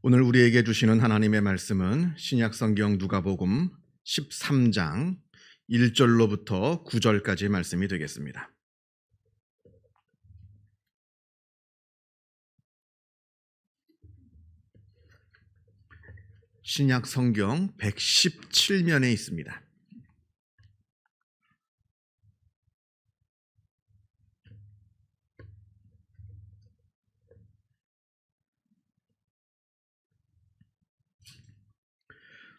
오늘 우리에게 주시는 하나님의 말씀은 신약성경 누가복음 13장 1절로부터 9절까지 말씀이 되겠습니다. 신약성경 117면에 있습니다.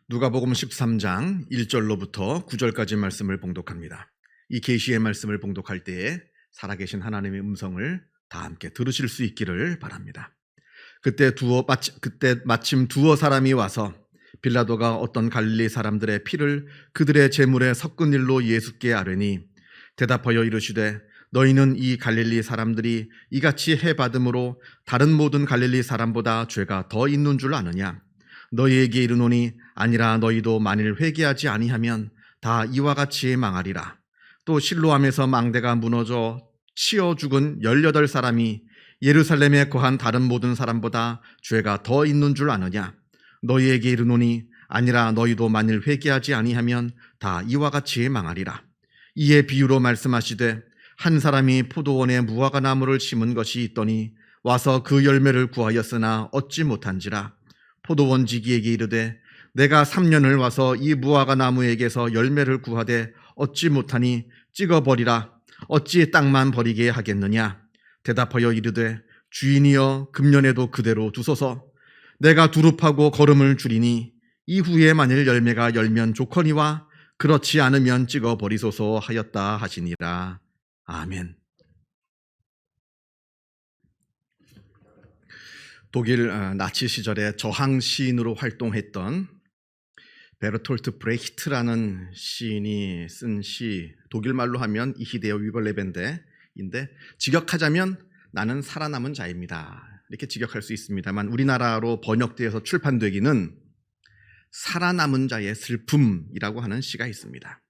누가복음 13장 1절로부터 9절까지 말씀을 봉독합니다. 이 계시의 말씀을 봉독할 때에 살아계신 하나님의 음성을 다 함께 들으실 수 있기를 바랍니다. 그때 마침 두어 사람이 와서 빌라도가 어떤 갈릴리 사람들의 피를 그들의 제물에 섞은 일로 예수께 아뢰니 대답하여 이르시되 너희는 이 갈릴리 사람들이 이같이 해받음으로 다른 모든 갈릴리 사람보다 죄가 더 있는 줄 아느냐? 너희에게 이르노니 아니라 너희도 만일 회개하지 아니하면 다 이와 같이 망하리라. 또 실로암에서 망대가 무너져 치어 죽은 18사람이 예루살렘에 거한 다른 모든 사람보다 죄가 더 있는 줄 아느냐? 너희에게 이르노니 아니라 너희도 만일 회개하지 아니하면 다 이와 같이 망하리라. 이에 비유로 말씀하시되 한 사람이 포도원에 무화과 나무를 심은 것이 있더니 와서 그 열매를 구하였으나 얻지 못한지라. 포도원 지기에게 이르되 내가 3년을 와서 이 무화과 나무에게서 열매를 구하되 얻지 못하니 찍어버리라. 어찌 땅만 버리게 하겠느냐? 대답하여 이르되 주인이여 금년에도 그대로 두소서. 내가 두릅하고 거름을 줄이니 이후에 만일 열매가 열면 좋거니와 그렇지 않으면 찍어버리소서 하였다 하시니라. 아멘. 독일 나치 시절에 저항 시인으로 활동했던 베르톨트 브레히트라는 시인이 쓴 시, 독일말로 하면 이히데오 위벌레벤데인데 직역하자면 나는 살아남은 자입니다. 이렇게 직역할 수 있습니다만 우리나라로 번역되어서 출판되기는 살아남은 자의 슬픔이라고 하는 시가 있습니다.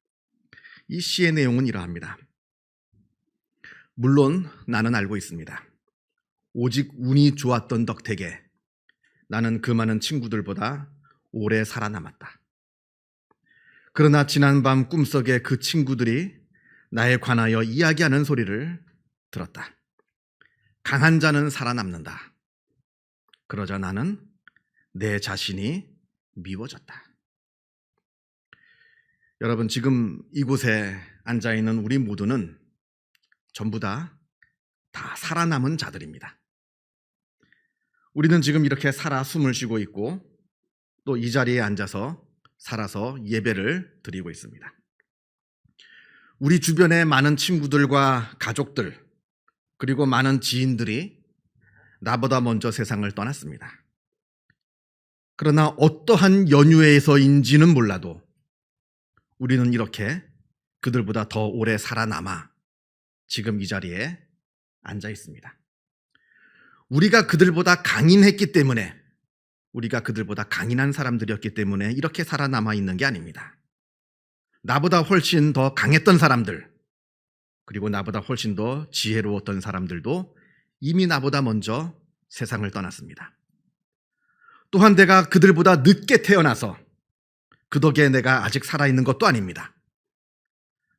이 시의 내용은 이러합니다. 물론 나는 알고 있습니다. 오직 운이 좋았던 덕택에 나는 그 많은 친구들보다 오래 살아남았다. 그러나 지난밤 꿈속에 그 친구들이 나에 관하여 이야기하는 소리를 들었다. 강한 자는 살아남는다. 그러자 나는 내 자신이 미워졌다. 여러분, 지금 이곳에 앉아있는 우리 모두는 전부 다 살아남은 자들입니다. 우리는 지금 이렇게 살아 숨을 쉬고 있고 또 이 자리에 앉아서 살아서 예배를 드리고 있습니다. 우리 주변의 많은 친구들과 가족들 그리고 많은 지인들이 나보다 먼저 세상을 떠났습니다. 그러나 어떠한 연유에서인지는 몰라도 우리는 이렇게 그들보다 더 오래 살아남아 지금 이 자리에 앉아 있습니다. 우리가 그들보다 강인했기 때문에, 우리가 그들보다 강인한 사람들이었기 때문에 이렇게 살아남아 있는 게 아닙니다. 나보다 훨씬 더 강했던 사람들, 그리고 나보다 훨씬 더 지혜로웠던 사람들도 이미 나보다 먼저 세상을 떠났습니다. 또한 내가 그들보다 늦게 태어나서 그 덕에 내가 아직 살아있는 것도 아닙니다.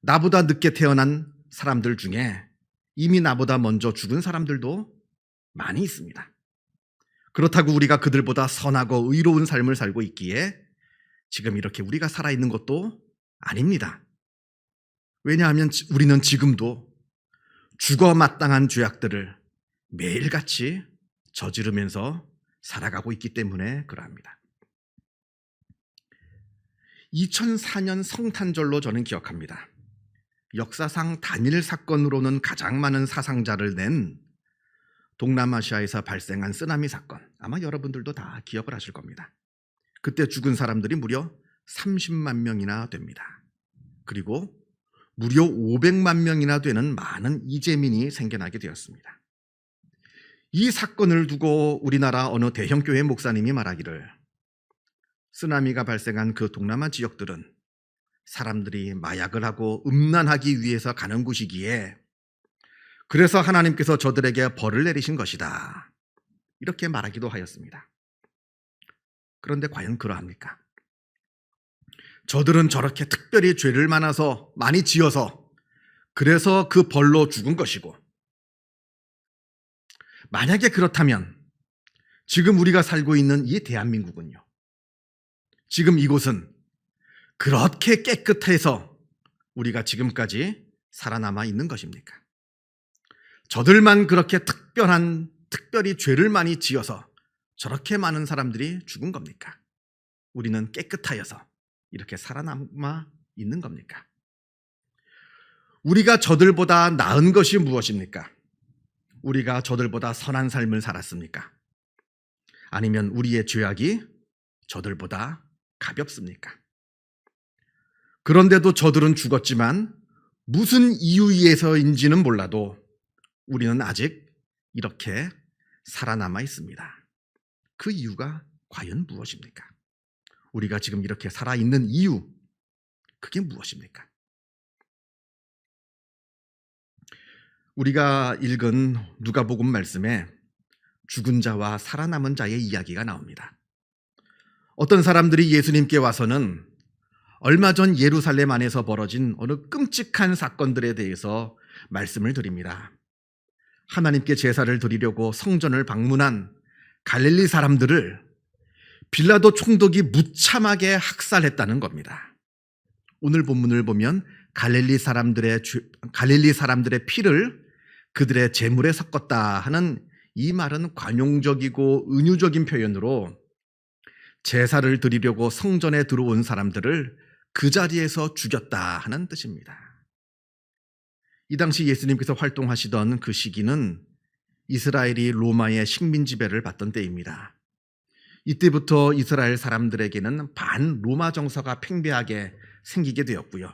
나보다 늦게 태어난 사람들 중에 이미 나보다 먼저 죽은 사람들도 많이 있습니다. 그렇다고 우리가 그들보다 선하고 의로운 삶을 살고 있기에 지금 이렇게 우리가 살아있는 것도 아닙니다. 왜냐하면 우리는 지금도 죽어 마땅한 죄악들을 매일같이 저지르면서 살아가고 있기 때문에 그러합니다. 2004년 성탄절로 저는 기억합니다. 역사상 단일 사건으로는 가장 많은 사상자를 낸 동남아시아에서 발생한 쓰나미 사건, 아마 여러분들도 다 기억을 하실 겁니다. 그때 죽은 사람들이 무려 30만 명이나 됩니다. 그리고 무려 500만 명이나 되는 많은 이재민이 생겨나게 되었습니다. 이 사건을 두고 우리나라 어느 대형교회 목사님이 말하기를 쓰나미가 발생한 그 동남아 지역들은 사람들이 마약을 하고 음란하기 위해서 가는 곳이기에 그래서 하나님께서 저들에게 벌을 내리신 것이다. 이렇게 말하기도 하였습니다. 그런데 과연 그러합니까? 저들은 저렇게 특별히 죄를 많이 지어서 그래서 그 벌로 죽은 것이고, 만약에 그렇다면 지금 우리가 살고 있는 이 대한민국은요, 지금 이곳은 그렇게 깨끗해서 우리가 지금까지 살아남아 있는 것입니까? 저들만 그렇게 특별히 죄를 많이 지어서 저렇게 많은 사람들이 죽은 겁니까? 우리는 깨끗하여서 이렇게 살아남아 있는 겁니까? 우리가 저들보다 나은 것이 무엇입니까? 우리가 저들보다 선한 삶을 살았습니까? 아니면 우리의 죄악이 저들보다 가볍습니까? 그런데도 저들은 죽었지만 무슨 이유에서인지는 몰라도 우리는 아직 이렇게 살아남아 있습니다. 그 이유가 과연 무엇입니까? 우리가 지금 이렇게 살아있는 이유, 그게 무엇입니까? 우리가 읽은 누가복음 말씀에 죽은 자와 살아남은 자의 이야기가 나옵니다. 어떤 사람들이 예수님께 와서는 얼마 전 예루살렘 안에서 벌어진 어느 끔찍한 사건들에 대해서 말씀을 드립니다. 하나님께 제사를 드리려고 성전을 방문한 갈릴리 사람들을 빌라도 총독이 무참하게 학살했다는 겁니다. 오늘 본문을 보면 갈릴리 사람들의 피를 그들의 제물에 섞었다 하는 이 말은 관용적이고 은유적인 표현으로 제사를 드리려고 성전에 들어온 사람들을 그 자리에서 죽였다 하는 뜻입니다. 이 당시 예수님께서 활동하시던 그 시기는 이스라엘이 로마의 식민 지배를 받던 때입니다. 이때부터 이스라엘 사람들에게는 반로마 정서가 팽배하게 생기게 되었고요.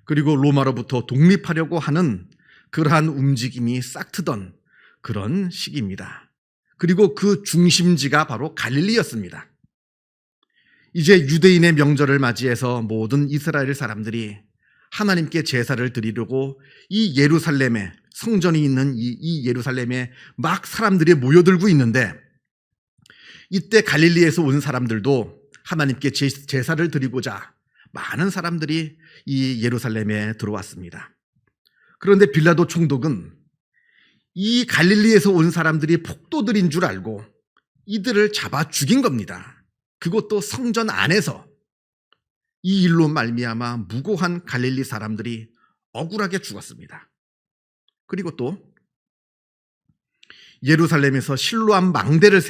그리고 로마로부터 독립하려고 하는 그러한 움직임이 싹트던 그런 시기입니다. 그리고 그 중심지가 바로 갈릴리였습니다. 이제 유대인의 명절을 맞이해서 모든 이스라엘 사람들이 하나님께 제사를 드리려고 이 예루살렘에, 성전이 있는 이 예루살렘에 막 사람들이 모여들고 있는데, 이때 갈릴리에서 온 사람들도 하나님께 제사를 드리고자 많은 사람들이 이 예루살렘에 들어왔습니다. 그런데 빌라도 총독은 이 갈릴리에서 온 사람들이 폭도들인 줄 알고 이들을 잡아 죽인 겁니다. 그것도 성전 안에서. 이 일로 말미암아 무고한 갈릴리 사람들이 억울하게 죽었습니다. 그리고 또 예루살렘에서 실로암 망대를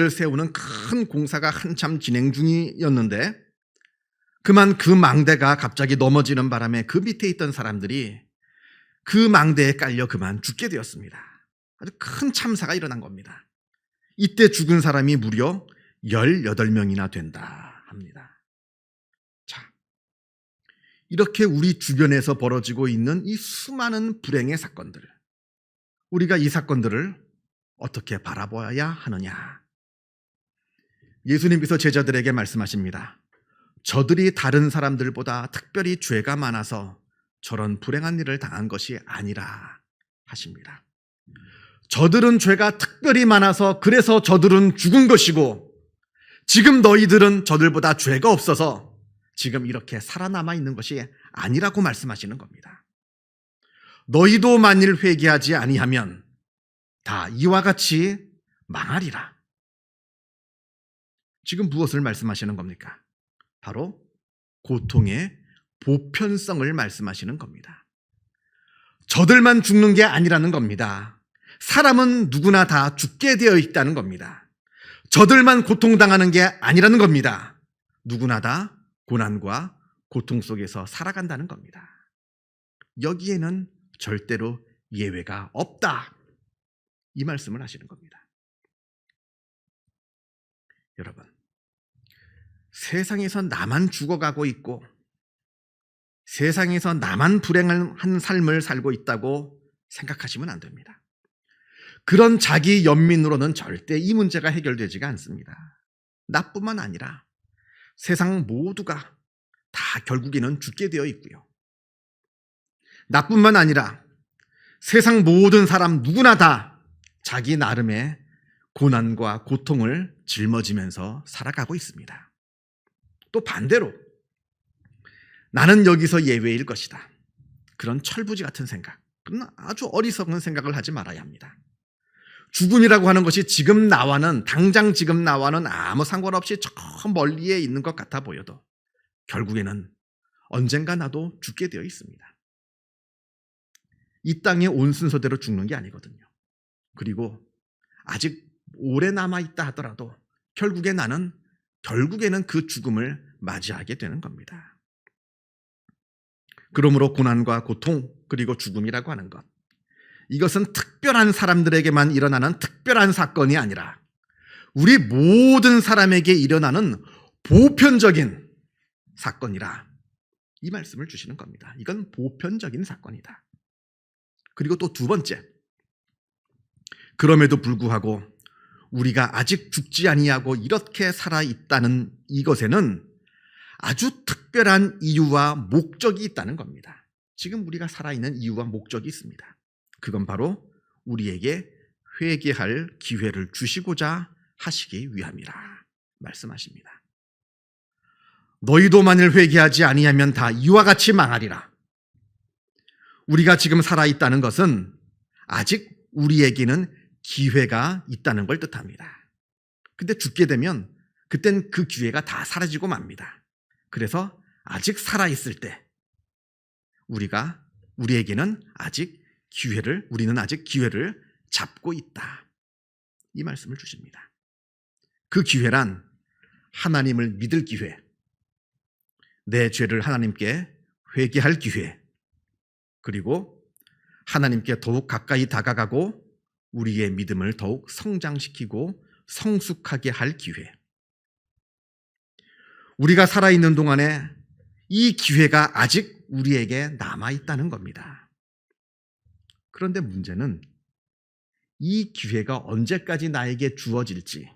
세우는 큰 공사가 한참 진행 중이었는데, 그만 그 망대가 갑자기 넘어지는 바람에 그 밑에 있던 사람들이 그 망대에 깔려 그만 죽게 되었습니다. 아주 큰 참사가 일어난 겁니다. 이때 죽은 사람이 무려 18명이나 된다 합니다. 자, 이렇게 우리 주변에서 벌어지고 있는 이 수많은 불행의 사건들, 우리가 이 사건들을 어떻게 바라봐야 하느냐? 예수님께서 제자들에게 말씀하십니다. 저들이 다른 사람들보다 특별히 죄가 많아서 저런 불행한 일을 당한 것이 아니라 하십니다. 저들은 죄가 특별히 많아서 그래서 저들은 죽은 것이고, 지금 너희들은 저들보다 죄가 없어서 지금 이렇게 살아남아 있는 것이 아니라고 말씀하시는 겁니다. 너희도 만일 회개하지 아니하면 다 이와 같이 망하리라. 지금 무엇을 말씀하시는 겁니까? 바로 고통의 보편성을 말씀하시는 겁니다. 저들만 죽는 게 아니라는 겁니다. 사람은 누구나 다 죽게 되어 있다는 겁니다. 저들만 고통당하는 게 아니라는 겁니다. 누구나 다 고난과 고통 속에서 살아간다는 겁니다. 여기에는 절대로 예외가 없다. 이 말씀을 하시는 겁니다. 여러분, 세상에서 나만 죽어가고 있고 세상에서 나만 불행한 삶을 살고 있다고 생각하시면 안 됩니다. 그런 자기 연민으로는 절대 이 문제가 해결되지가 않습니다. 나뿐만 아니라 세상 모두가 다 결국에는 죽게 되어 있고요. 나뿐만 아니라 세상 모든 사람 누구나 다 자기 나름의 고난과 고통을 짊어지면서 살아가고 있습니다. 또 반대로 나는 여기서 예외일 것이다. 그런 철부지 같은 생각, 그런 아주 어리석은 생각을 하지 말아야 합니다. 죽음이라고 하는 것이 당장 지금 나와는 아무 상관없이 저 멀리에 있는 것 같아 보여도 결국에는 언젠가 나도 죽게 되어 있습니다. 이 땅에 온 순서대로 죽는 게 아니거든요. 그리고 아직 오래 남아있다 하더라도 결국에는 그 죽음을 맞이하게 되는 겁니다. 그러므로 고난과 고통 그리고 죽음이라고 하는 것, 이것은 특별한 사람들에게만 일어나는 특별한 사건이 아니라 우리 모든 사람에게 일어나는 보편적인 사건이라 이 말씀을 주시는 겁니다. 이건 보편적인 사건이다. 그리고 또 두 번째, 그럼에도 불구하고 우리가 아직 죽지 아니하고 이렇게 살아있다는 이것에는 아주 특별한 이유와 목적이 있다는 겁니다. 지금 우리가 살아있는 이유와 목적이 있습니다. 그건 바로 우리에게 회개할 기회를 주시고자 하시기 위함이라 말씀하십니다. 너희도 만일 회개하지 아니하면 다 이와 같이 망하리라. 우리가 지금 살아있다는 것은 아직 우리에게는 기회가 있다는 걸 뜻합니다. 근데 죽게 되면 그땐 그 기회가 다 사라지고 맙니다. 그래서 아직 살아있을 때 우리에게는 우리는 아직 기회를 잡고 있다. 이 말씀을 주십니다. 그 기회란 하나님을 믿을 기회, 내 죄를 하나님께 회개할 기회, 그리고 하나님께 더욱 가까이 다가가고 우리의 믿음을 더욱 성장시키고 성숙하게 할 기회. 우리가 살아있는 동안에 이 기회가 아직 우리에게 남아있다는 겁니다. 그런데 문제는 이 기회가 언제까지 나에게 주어질지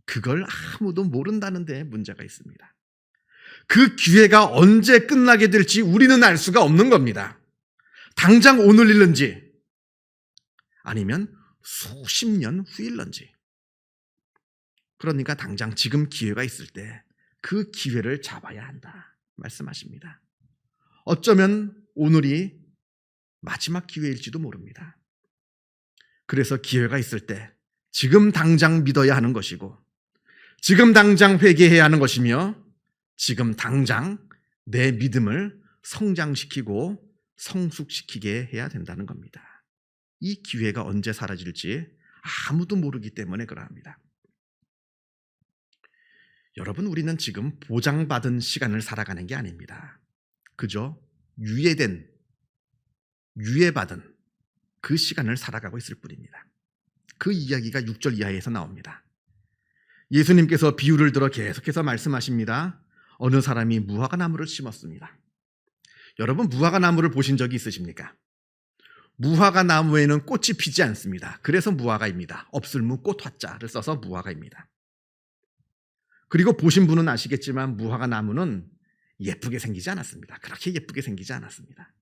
그걸 아무도 모른다는 데 문제가 있습니다. 그 기회가 언제 끝나게 될지 우리는 알 수가 없는 겁니다. 당장 오늘 일는지 아니면 수십 년 후일런지. 그러니까 당장 지금 기회가 있을 때 그 기회를 잡아야 한다 말씀하십니다. 어쩌면 오늘이 마지막 기회일지도 모릅니다. 그래서 기회가 있을 때 지금 당장 믿어야 하는 것이고 지금 당장 회개해야 하는 것이며 지금 당장 내 믿음을 성장시키고 성숙시키게 해야 된다는 겁니다. 이 기회가 언제 사라질지 아무도 모르기 때문에 그러합니다. 여러분, 우리는 지금 보장받은 시간을 살아가는 게 아닙니다. 그저 유예받은 그 시간을 살아가고 있을 뿐입니다. 그 이야기가 6절 이하에서 나옵니다. 예수님께서 비유를 들어 계속해서 말씀하십니다. 어느 사람이 무화과나무를 심었습니다. 여러분, 무화과나무를 보신 적이 있으십니까? 무화과나무에는 꽃이 피지 않습니다. 그래서 무화과입니다. 없을무 꽃화자를 써서 무화과입니다. 그리고 보신 분은 아시겠지만 무화과나무는 예쁘게 생기지 않았습니다. 그렇게 예쁘게 생기지 않았습니다.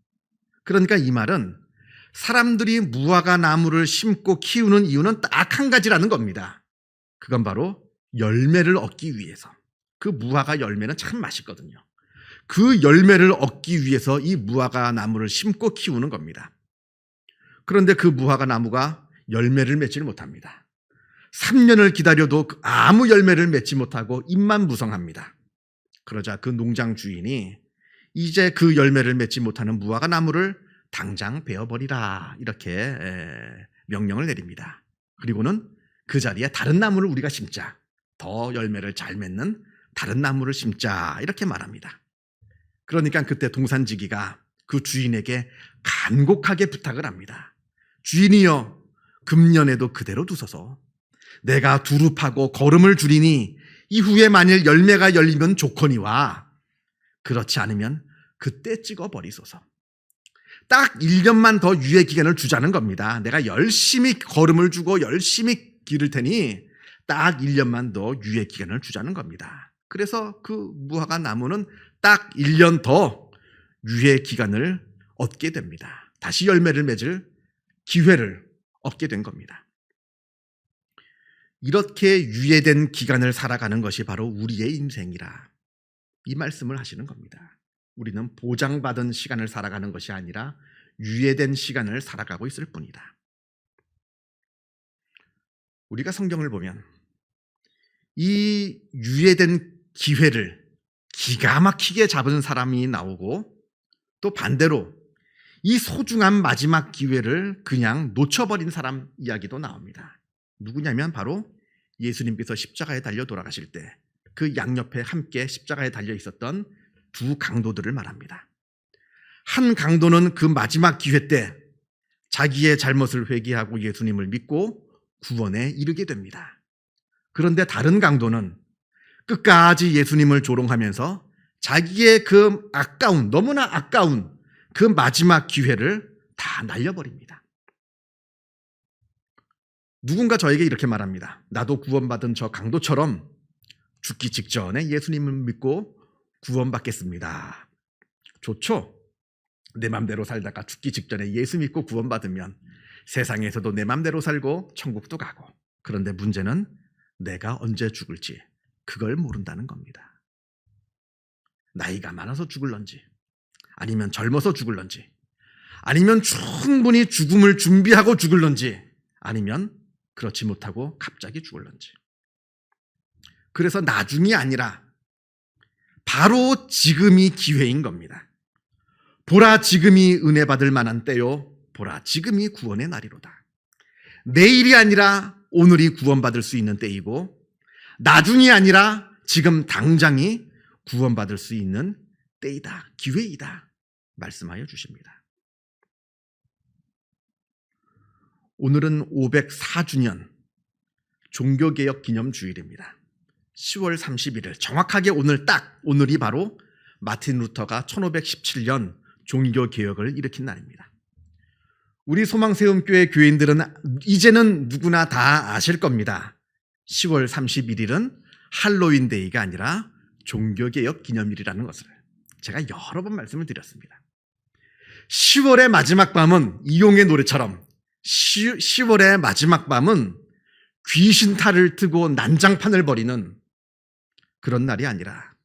그러니까 이 말은 사람들이 무화과나무를 심고 키우는 이유는 딱 한 가지라는 겁니다. 그건 바로 열매를 얻기 위해서. 그 무화과 열매는 참 맛있거든요. 그 열매를 얻기 위해서 이 무화과나무를 심고 키우는 겁니다. 그런데 그 무화과나무가 열매를 맺지를 못합니다. 3년을 기다려도 아무 열매를 맺지 못하고 잎만 무성합니다. 그러자 그 농장 주인이 이제 그 열매를 맺지 못하는 무화과나무를 당장 베어버리라 이렇게 명령을 내립니다. 그리고는 그 자리에 다른 나무를 우리가 심자, 더 열매를 잘 맺는 다른 나무를 심자 이렇게 말합니다. 그러니까 그때 동산지기가 그 주인에게 간곡하게 부탁을 합니다. 주인이여, 금년에도 그대로 두소서. 내가 두릅하고 거름을 줄이니 이후에 만일 열매가 열리면 좋거니와 그렇지 않으면 그때 찍어버리소서. 딱 1년만 더 유예 기간을 주자는 겁니다. 내가 열심히 거름을 주고 열심히 기를 테니 딱 1년만 더 유예 기간을 주자는 겁니다. 그래서 그 무화과 나무는 딱 1년 더 유예 기간을 얻게 됩니다. 다시 열매를 맺을 기회를 얻게 된 겁니다. 이렇게 유예된 기간을 살아가는 것이 바로 우리의 인생이라 이 말씀을 하시는 겁니다. 우리는 보장받은 시간을 살아가는 것이 아니라 유예된 시간을 살아가고 있을 뿐이다. 우리가 성경을 보면 이 유예된 기회를 기가 막히게 잡은 사람이 나오고 또 반대로 이 소중한 마지막 기회를 그냥 놓쳐버린 사람 이야기도 나옵니다. 누구냐면 바로 예수님께서 십자가에 달려 돌아가실 때 그 양옆에 함께 십자가에 달려 있었던 두 강도들을 말합니다. 한 강도는 그 마지막 기회 때 자기의 잘못을 회개하고 예수님을 믿고 구원에 이르게 됩니다. 그런데 다른 강도는 끝까지 예수님을 조롱하면서 자기의 그 너무나 아까운 그 마지막 기회를 다 날려버립니다. 누군가 저에게 이렇게 말합니다. 나도 구원받은 저 강도처럼 죽기 직전에 예수님을 믿고 구원받겠습니다. 좋죠? 내 맘대로 살다가 죽기 직전에 예수 믿고 구원받으면 세상에서도 내 맘대로 살고 천국도 가고, 그런데 문제는 내가 언제 죽을지 그걸 모른다는 겁니다. 나이가 많아서 죽을런지, 아니면 젊어서 죽을런지, 아니면 충분히 죽음을 준비하고 죽을런지, 아니면 그렇지 못하고 갑자기 죽을런지. 그래서 나중이 아니라 바로 지금이 기회인 겁니다. 보라, 지금이 은혜 받을 만한 때요. 보라, 지금이 구원의 날이로다. 내일이 아니라 오늘이 구원받을 수 있는 때이고, 나중이 아니라 지금 당장이 구원받을 수 있는 때이다, 기회이다 말씀하여 주십니다. 오늘은 504주년 종교개혁 기념주일입니다. 10월 31일, 정확하게 오늘이 바로 마틴 루터가 1517년 종교개혁을 일으킨 날입니다. 우리 소망세움교회 교인들은 이제는 누구나 다 아실 겁니다. 10월 31일은 할로윈데이가 아니라 종교개혁 기념일이라는 것을 제가 여러 번 말씀을 드렸습니다. 10월의 마지막 밤은 이용의 노래처럼 10월의 마지막 밤은 귀신탈을 트고 난장판을 벌이는 그런 날이 아니라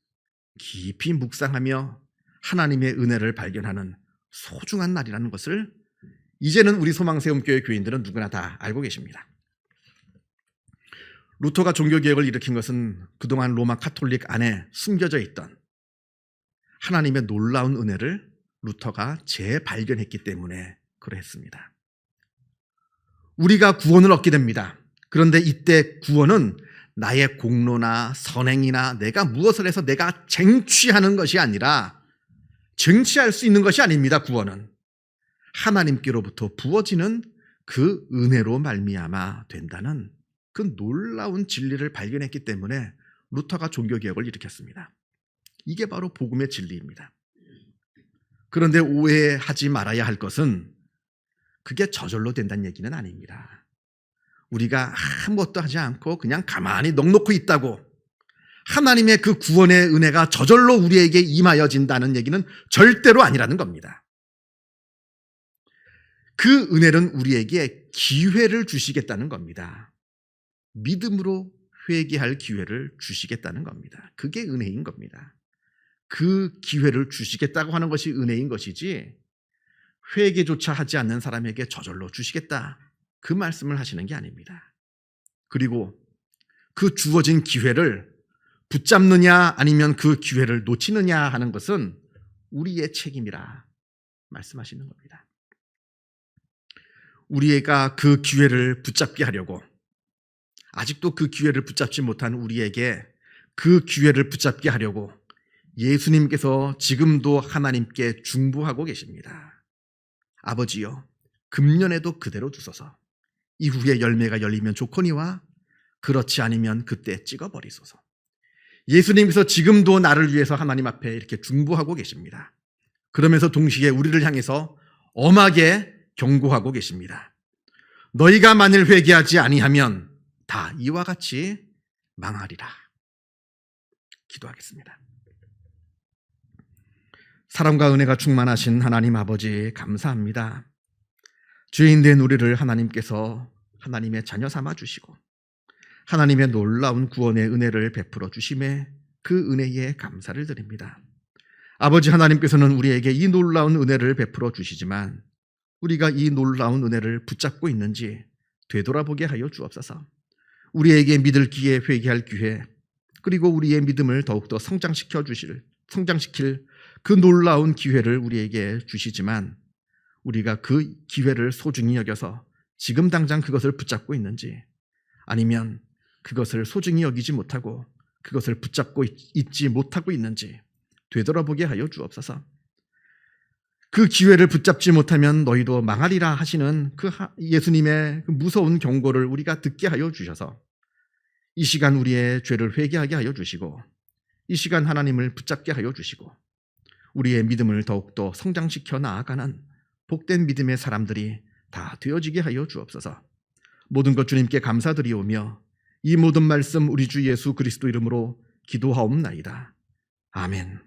깊이 묵상하며 하나님의 은혜를 발견하는 소중한 날이라는 것을 이제는 우리 소망세움교회 교인들은 누구나 다 알고 계십니다. 루터가 종교개혁을 일으킨 것은 그동안 로마 카톨릭 안에 숨겨져 있던 하나님의 놀라운 은혜를 루터가 재발견했기 때문에 그랬습니다. 우리가 구원을 얻게 됩니다. 그런데 이때 구원은 나의 공로나 선행이나 내가 무엇을 해서 내가 쟁취하는 것이 아니라, 쟁취할 수 있는 것이 아닙니다. 구원은 하나님께로부터 부어지는 그 은혜로 말미암아 된다는 그 놀라운 진리를 발견했기 때문에 루터가 종교개혁을 일으켰습니다. 이게 바로 복음의 진리입니다. 그런데 오해하지 말아야 할 것은 그게 저절로 된다는 얘기는 아닙니다. 우리가 아무것도 하지 않고 그냥 가만히 넋놓고 있다고 하나님의 그 구원의 은혜가 저절로 우리에게 임하여진다는 얘기는 절대로 아니라는 겁니다. 그 은혜는 우리에게 기회를 주시겠다는 겁니다. 믿음으로 회개할 기회를 주시겠다는 겁니다. 그게 은혜인 겁니다. 그 기회를 주시겠다고 하는 것이 은혜인 것이지, 회개조차 하지 않는 사람에게 저절로 주시겠다, 그 말씀을 하시는 게 아닙니다. 그리고 그 주어진 기회를 붙잡느냐 아니면 그 기회를 놓치느냐 하는 것은 우리의 책임이라 말씀하시는 겁니다. 우리가 그 기회를 붙잡게 하려고, 아직도 그 기회를 붙잡지 못한 우리에게 그 기회를 붙잡게 하려고 예수님께서 지금도 하나님께 중보하고 계십니다. 아버지여, 금년에도 그대로 두소서. 이후에 열매가 열리면 좋거니와 그렇지 않으면 그때 찍어버리소서. 예수님께서 지금도 나를 위해서 하나님 앞에 이렇게 중보하고 계십니다. 그러면서 동시에 우리를 향해서 엄하게 경고하고 계십니다. 너희가 만일 회개하지 아니하면 다 이와 같이 망하리라. 기도하겠습니다. 사랑과 은혜가 충만하신 하나님 아버지, 감사합니다. 죄인된 우리를 하나님께서 하나님의 자녀 삼아 주시고 하나님의 놀라운 구원의 은혜를 베풀어 주심에 그 은혜에 감사를 드립니다. 아버지 하나님께서는 우리에게 이 놀라운 은혜를 베풀어 주시지만 우리가 이 놀라운 은혜를 붙잡고 있는지 되돌아보게 하여 주옵소서. 우리에게 믿을 기회, 회개할 기회, 그리고 우리의 믿음을 더욱더 성장시킬 그 놀라운 기회를 우리에게 주시지만 우리가 그 기회를 소중히 여겨서 지금 당장 그것을 붙잡고 있는지, 아니면 그것을 소중히 여기지 못하고 그것을 붙잡고 있지 못하고 있는지 되돌아보게 하여 주옵소서. 그 기회를 붙잡지 못하면 너희도 망하리라 하시는 그 예수님의 그 무서운 경고를 우리가 듣게 하여 주셔서 이 시간 우리의 죄를 회개하게 하여 주시고, 이 시간 하나님을 붙잡게 하여 주시고, 우리의 믿음을 더욱더 성장시켜 나아가는 복된 믿음의 사람들이 다 되어지게 하여 주옵소서. 모든 것 주님께 감사드리오며 이 모든 말씀 우리 주 예수 그리스도 이름으로 기도하옵나이다. 아멘.